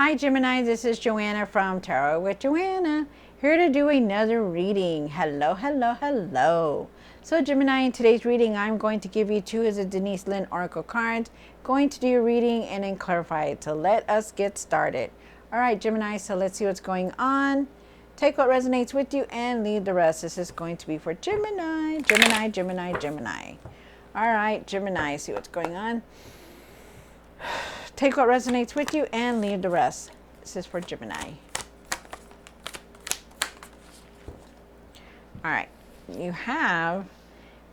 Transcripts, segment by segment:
Hi Gemini, this is Joanna from Tarot with Joanna, here to do another reading. Hello, hello, hello. So Gemini, in today's reading, I'm going to give you two of the Denise Lynn Oracle cards, going to do your reading and then clarify it. So let us get started. All right, Gemini, so let's see what's going on. Take what resonates with you and leave the rest. This is going to be for Gemini, Gemini, Gemini, Gemini. All right, Gemini, see what's going on. Take what resonates with you and leave the rest. This is for Gemini. All right, you have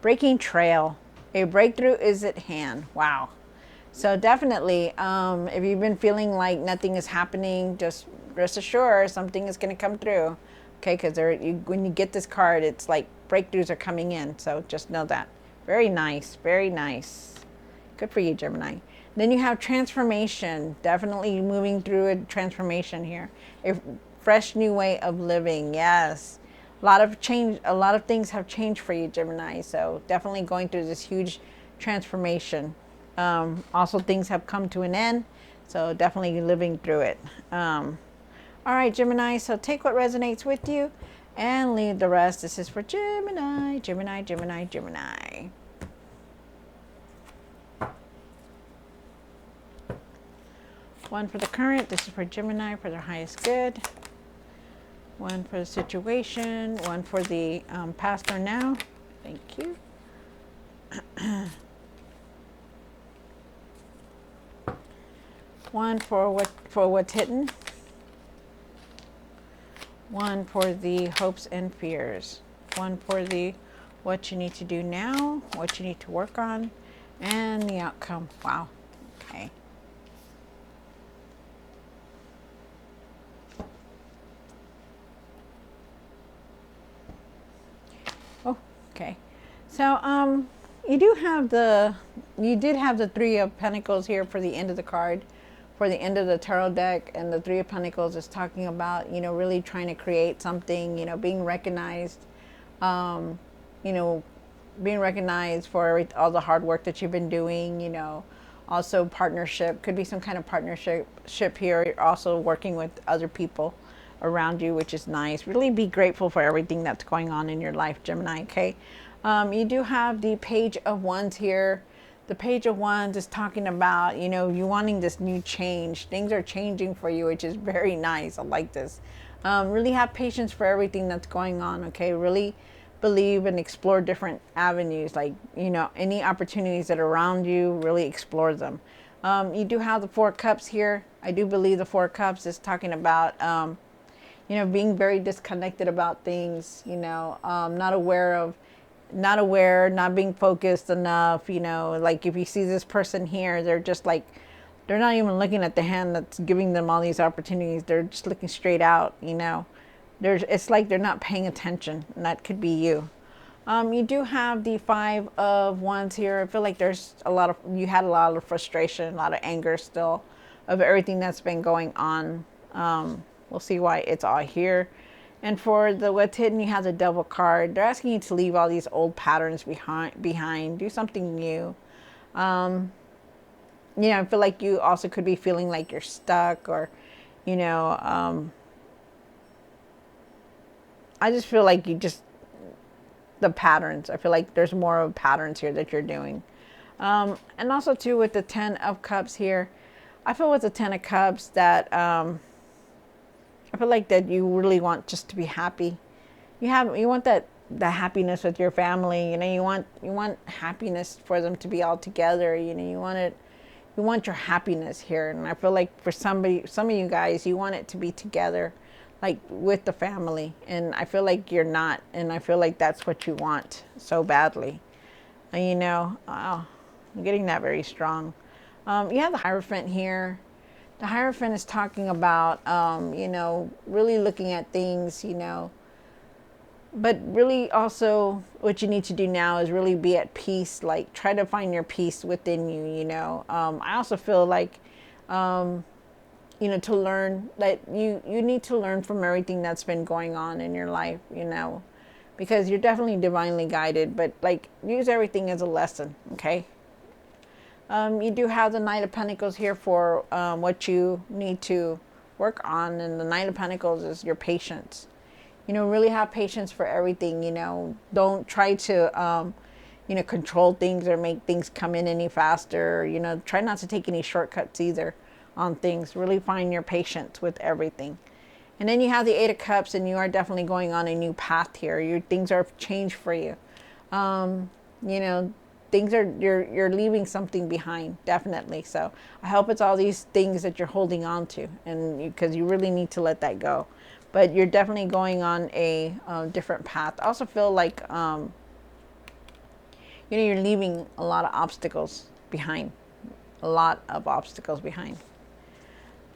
breaking trail. A breakthrough is at hand. Wow. So definitely, if you've been feeling like nothing is happening, just rest assured something is going to come through. Okay, because when you get this card, it's like breakthroughs are coming in. So just know that. Very nice, very nice. Good for you, Gemini. Then you have transformation, definitely moving through a transformation here. A fresh new way of living, yes. A lot of change, a lot of things have changed for you, Gemini. So definitely going through this huge transformation. Also things have come to an end. So definitely living through it. All right, Gemini, so take what resonates with you and leave the rest. This is for Gemini, Gemini, Gemini, Gemini. One for the current, this is for Gemini for their highest good. One for the situation, one for the past or now. Thank you. One for what's hidden. One for the hopes and fears. One for the what you need to do now, what you need to work on, and the outcome. Wow. Okay. Okay, so you did have the Three of Pentacles here for the end of the card, for the end of the tarot deck, and the Three of Pentacles is talking about, you know, really trying to create something, you know, being recognized, you know, being recognized for all the hard work that you've been doing, you know, also partnership, could be some kind of partnership here. You're also working with other people around you, which is nice. Really be grateful for everything that's going on in your life, Gemini, okay? You do have the Page of Wands here. The Page of Wands is talking about, you know, you wanting this new change. Things are changing for you, which is very nice. I like this. Really have patience for everything that's going on, okay? Really believe and explore different avenues, like, you know, any opportunities that are around you, really explore them. You do have the Four of Cups here. I do believe the Four of Cups is talking about you know, being very disconnected about things, you know, not being focused enough, you know, like if you see this person here, they're just like, they're not even looking at the hand that's giving them all these opportunities. They're just looking straight out, you know. It's like they're not paying attention, and that could be you. You do have the Five of Wands here. I feel like you had a lot of frustration, a lot of anger still of everything that's been going on. We'll see why it's all here. And for the what's hidden, you have the Devil card. They're asking you to leave all these old patterns behind. Do something new. You know, I feel like you also could be feeling like you're stuck, or, you know, I just feel like the patterns. I feel like there's more of patterns here that you're doing. And also too with the Ten of Cups here, I feel with the Ten of Cups that, I feel like that you really want just to be happy. You want the happiness with your family. You know, you want happiness for them to be all together. You know, you want your happiness here. And I feel like for some of you guys, you want it to be together, like with the family. And I feel like you're not. And I feel like that's what you want so badly. And, you know, I'm getting that very strong. You have the Hierophant here. The Hierophant is talking about, you know, really looking at things, you know, but really also what you need to do now is really be at peace, like try to find your peace within you, you know. I also feel like, you know, to learn that you need to learn from everything that's been going on in your life, you know, because you're definitely divinely guided, but like use everything as a lesson, okay? You do have the Knight of Pentacles here for what you need to work on. And the Knight of Pentacles is your patience. Really have patience for everything. Don't try to, control things or make things come in any faster. Try not to take any shortcuts either on things. Really find your patience with everything. And then you have the Eight of Cups, and you are definitely going on a new path here. Things are changed for you. Things are, you're leaving something behind, definitely. So I hope it's all these things that you're holding on to, and because you really need to let that go. But you're definitely going on a different path. I also feel like you're leaving a lot of obstacles behind. A lot of obstacles behind.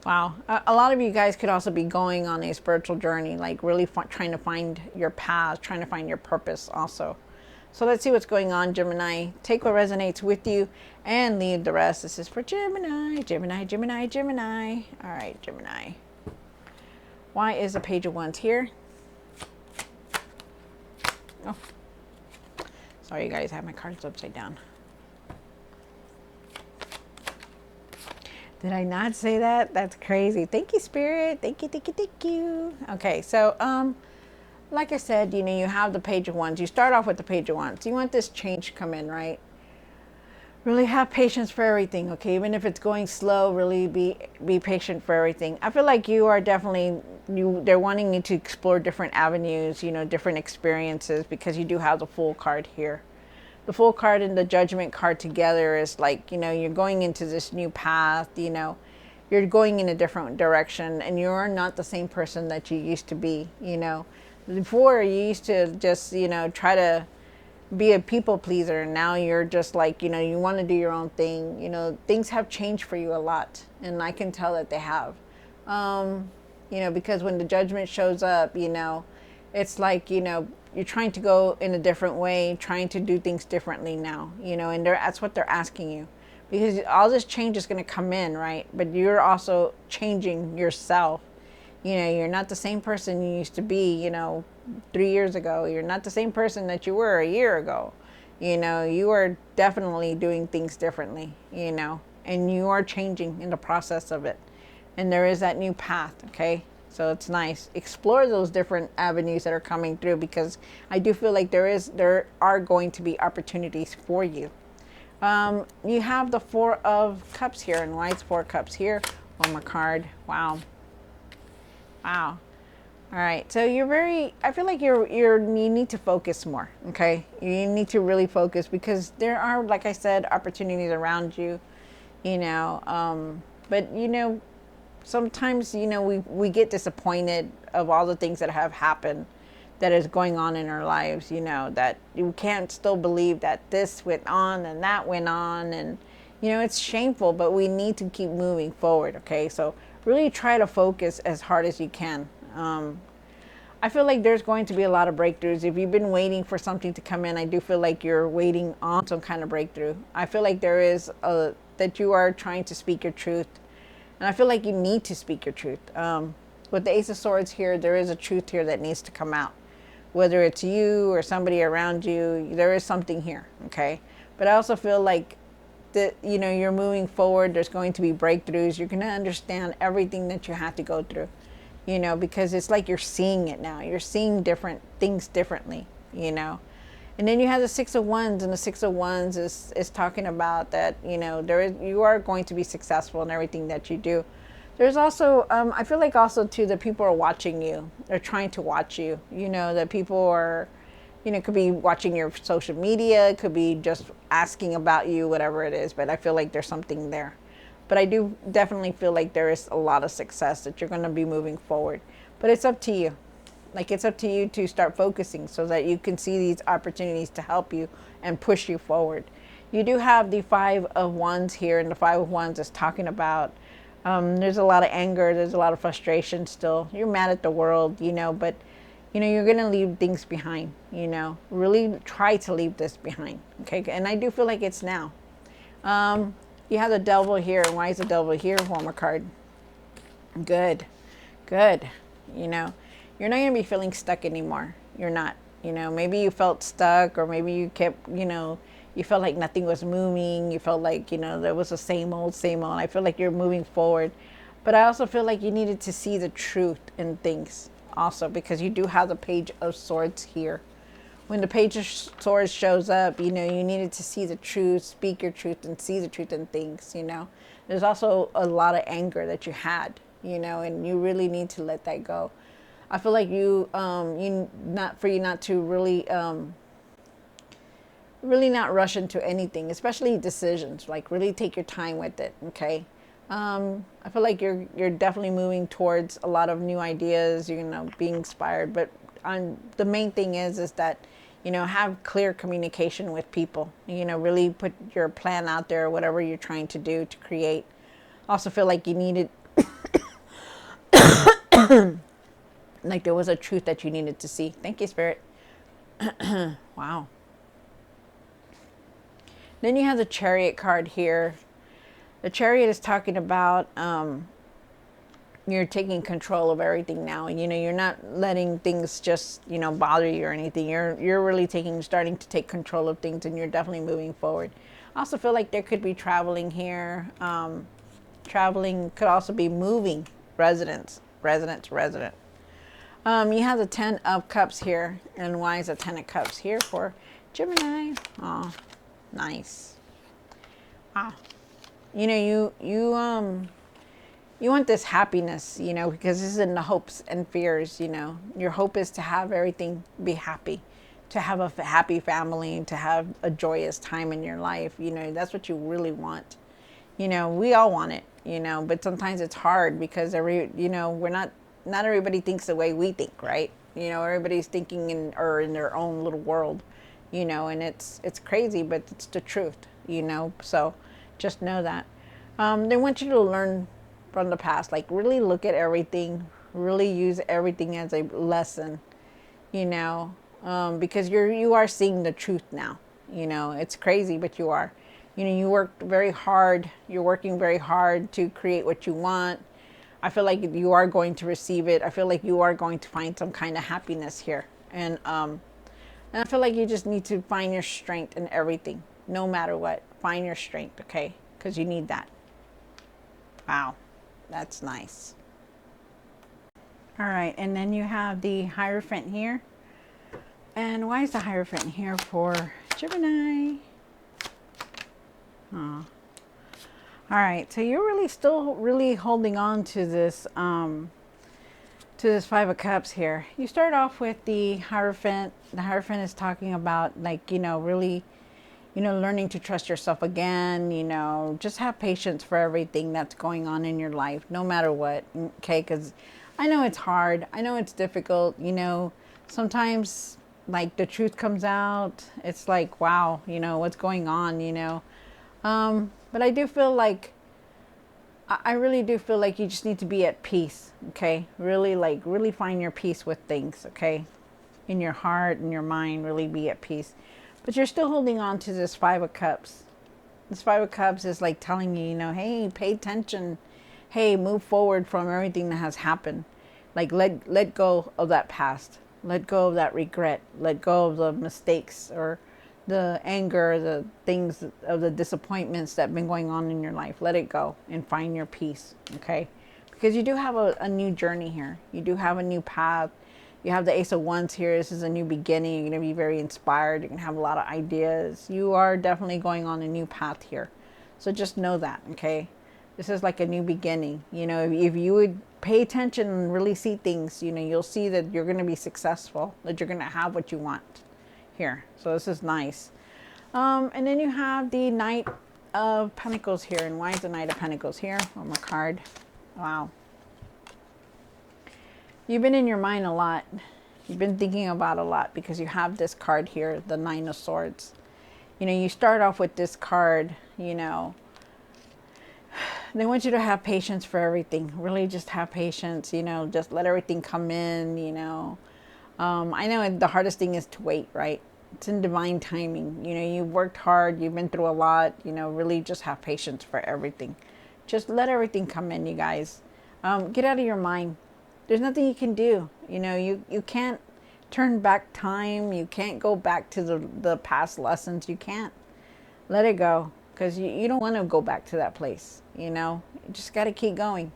Wow. A lot of you guys could also be going on a spiritual journey, like really trying to find your path, trying to find your purpose also. So let's see what's going on, Gemini. Take what resonates with you and leave the rest. This is for Gemini, Gemini, Gemini, Gemini. All right, Gemini. Why is the Page of Wands here? Oh, sorry, you guys. I have my cards upside down. Did I not say that? That's crazy. Thank you, Spirit. Thank you, thank you, thank you. Okay, so like I said, you have the Page of Wands. You start off with the Page of Wands. You want this change to come in, right? Really have patience for everything, okay? Even if it's going slow, really be patient for everything. I feel like you are definitely, they're wanting you to explore different avenues, different experiences, because you do have the Fool card here. The Fool card and the Judgment card together is like, you're going into this new path, you're going in a different direction, and you're not the same person that you used to be, Before, you used to just, try to be a people pleaser, and now you're just like, you want to do your own thing. Things have changed for you a lot, and I can tell that they have. Because when the Judgment shows up, it's like, you're trying to go in a different way, trying to do things differently now, and that's what they're asking you. Because all this change is going to come in, right? But you're also changing yourself. You're not the same person you used to be, 3 years ago. You're not the same person that you were a year ago. You are definitely doing things differently, and you are changing in the process of it. And there is that new path, okay? So it's nice. Explore those different avenues that are coming through, because I do feel like there are going to be opportunities for you. You have the Four of Cups here, and why is Four of Cups here? One more card. Wow. Wow. All right. So I feel like you need to focus more. Okay. You need to really focus, because there are, like I said, opportunities around you, but sometimes, we get disappointed of all the things that have happened, that is going on in our lives, that you can't still believe that this went on and that went on. And, it's shameful, but we need to keep moving forward. Okay. So really try to focus as hard as you can. I feel like there's going to be a lot of breakthroughs. If you've been waiting for something to come in, I do feel like you're waiting on some kind of breakthrough. I feel like there is that you are trying to speak your truth. And I feel like you need to speak your truth. With the Ace of Swords here, there is a truth here that needs to come out. Whether it's you or somebody around you, there is something here, okay? But I also feel like that, you're moving forward. There's going to be breakthroughs. You're going to understand everything that you had to go through, because it's like you're seeing it now. You're seeing different things differently, And then you have the Six of Wands, and the Six of Wands is talking about that, you are going to be successful in everything that you do. There's also, I feel like also too, that people are watching you. They're trying to watch you, that people are, could be watching your social media, could be just asking about you, whatever it is. But I feel like there's something there. But I do definitely feel like there is a lot of success, that you're going to be moving forward. But it's up to you. Like, it's up to you to start focusing, so that you can see these opportunities to help you and push you forward. You do have the Five of Wands here, and the Five of Wands is talking about there's a lot of anger, there's a lot of frustration still. You're mad at the world, but you're going to leave things behind, Really try to leave this behind, okay? And I do feel like it's now. You have the Devil here. And why is the Devil here? One more card. Good. Good. You're not going to be feeling stuck anymore. You're not. Maybe you felt stuck, or maybe you kept, you felt like nothing was moving. You felt like, there was the same old, same old. I feel like you're moving forward. But I also feel like you needed to see the truth in things also, because you do have the Page of Swords here. When the Page of Swords shows up, you know, you needed to see the truth, speak your truth, and see the truth in things, you know. There's also a lot of anger that you had, you know, and you really need to let that go. I feel like you not to really, really not rush into anything, especially decisions. Like, really take your time with it, okay? I feel like you're definitely moving towards a lot of new ideas, you know, being inspired. But the main thing is that, you know, have clear communication with people. You know, really put your plan out there, whatever you're trying to do to create. Also feel like you needed, like there was a truth that you needed to see. Thank you, Spirit. Wow. Then you have the Chariot card here. The Chariot is talking about you're taking control of everything now. You know, you're not letting things just, you know, bother you or anything. You're really starting to take control of things, and you're definitely moving forward. I also feel like there could be traveling here. Traveling could also be moving residence. You have the Ten of Cups here. And why is the Ten of Cups here for Gemini? Oh, nice. Wow. You know, you want this happiness, you know, because this is in the hopes and fears, you know. Your hope is to have everything be happy, to have a happy family, to have a joyous time in your life. You know, that's what you really want. You know, we all want it, you know, but sometimes it's hard because you know, not everybody thinks the way we think, right? You know, everybody's thinking in their own little world, you know, and it's crazy, but it's the truth, you know. So just know that. They want you to learn from the past, like really look at everything, really use everything as a lesson, you know, because you are seeing the truth now. You know, it's crazy, but you are. You know, you worked very hard. You're working very hard to create what you want. I feel like you are going to receive it. I feel like you are going to find some kind of happiness here. And I feel like you just need to find your strength in everything, no matter what. Find your strength, okay? Because you need that. Wow, that's nice. All right, and then you have the Hierophant here. And why is the Hierophant here for Gemini? Oh. All right, so you're really still really holding on to this Five of Cups here. You start off with the Hierophant. The Hierophant is talking about, like, you know, really, you know, learning to trust yourself again. You know, just have patience for everything that's going on in your life, no matter what. Okay, because I know it's hard. I know it's difficult. You know, sometimes like the truth comes out. It's like, wow, you know, what's going on, you know. But I do feel like, I really do feel like you just need to be at peace, okay? Really find your peace with things, okay? In your heart and your mind, really be at peace. But you're still holding on to this Five of Cups. This Five of Cups is like telling you, you know, hey, pay attention. Hey, move forward from everything that has happened. Like, let go of that past. Let go of that regret. Let go of the mistakes or the anger, the things of the disappointments that have been going on in your life. Let it go and find your peace, okay? Because you do have a new journey here. You do have a new path. You have the Ace of Wands here. This is a new beginning. You're going to be very inspired. You're going to have a lot of ideas. You are definitely going on a new path here. So just know that, okay? This is like a new beginning. You know, if you would pay attention and really see things, you know, you'll see that you're going to be successful, that you're going to have what you want here. So this is nice. And then you have the Knight of Pentacles here. And why is the Knight of Pentacles here? One more card. Wow. You've been in your mind a lot. You've been thinking about a lot because you have this card here, the Nine of Swords. You know, you start off with this card, you know. They want you to have patience for everything. Really just have patience, you know, just let everything come in, you know. I know the hardest thing is to wait, right? It's in divine timing. You know, you've worked hard, you've been through a lot, you know, really just have patience for everything. Just let everything come in, you guys. Get out of your mind. There's nothing you can do. You know, you can't turn back time. You can't go back to the past lessons. You can't. Let it go, because you don't want to go back to that place, you know. You just got to keep going.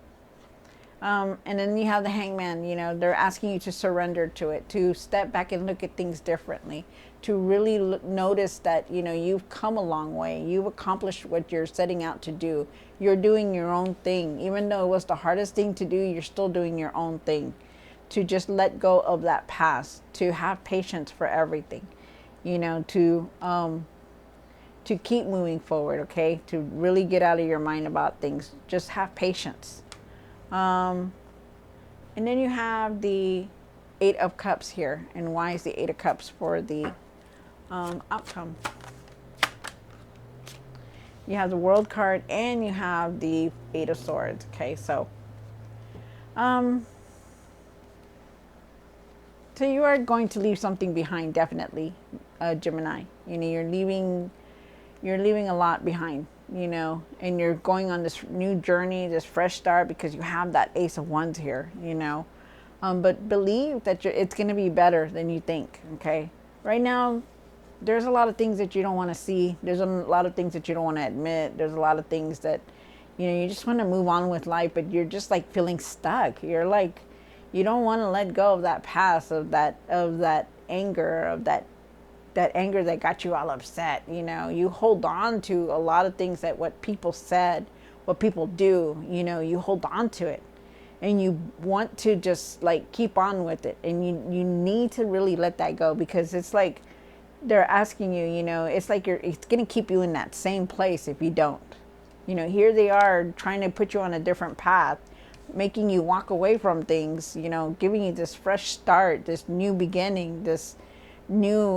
And then you have the Hangman. You know, they're asking you to surrender to it, to step back and look at things differently, to really notice that, you know, you've come a long way. You've accomplished what you're setting out to do. You're doing your own thing. Even though it was the hardest thing to do, you're still doing your own thing. To just let go of that past, to have patience for everything, you know, to keep moving forward, okay? To really get out of your mind about things. Just have patience. And then you have the Eight of Cups here. And why is the Eight of Cups for the outcome? You have the World card and you have the Eight of Swords. Okay, so so you are going to leave something behind, definitely, Gemini. You know, you're leaving a lot behind, you know, and you're going on this new journey, this fresh start, because you have that Ace of Wands here, you know. But believe that it's going to be better than you think, okay? Right now, there's a lot of things that you don't want to see. There's a lot of things that you don't want to admit. There's a lot of things that, you know, you just want to move on with life, but you're just like feeling stuck. You're like, you don't want to let go of that past, of that anger, of that anger that got you all upset. You know, you hold on to a lot of things, that what people said, what people do, you know, you hold on to it. And you want to just like keep on with it. And you need to really let that go, because it's like they're asking you, you know, it's like it's going to keep you in that same place if you don't. You know, here they are trying to put you on a different path, making you walk away from things, you know, giving you this fresh start, this new beginning, this new,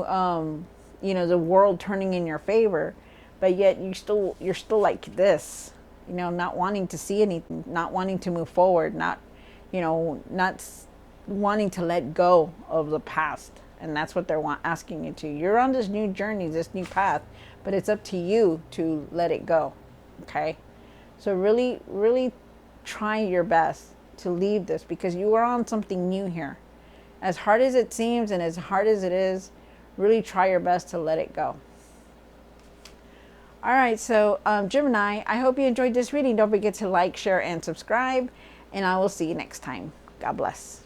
you know, the world turning in your favor. But yet you're still like this, you know, not wanting to see anything, not wanting to move forward, not, you know, not wanting to let go of the past. And that's what they're asking you to. You're on this new journey, this new path, but it's up to you to let it go. Okay? So really, really try your best to leave this, because you are on something new here. As hard as it seems and as hard as it is, really try your best to let it go. All right, so Gemini, I hope you enjoyed this reading. Don't forget to like, share, and subscribe, and I will see you next time. God bless.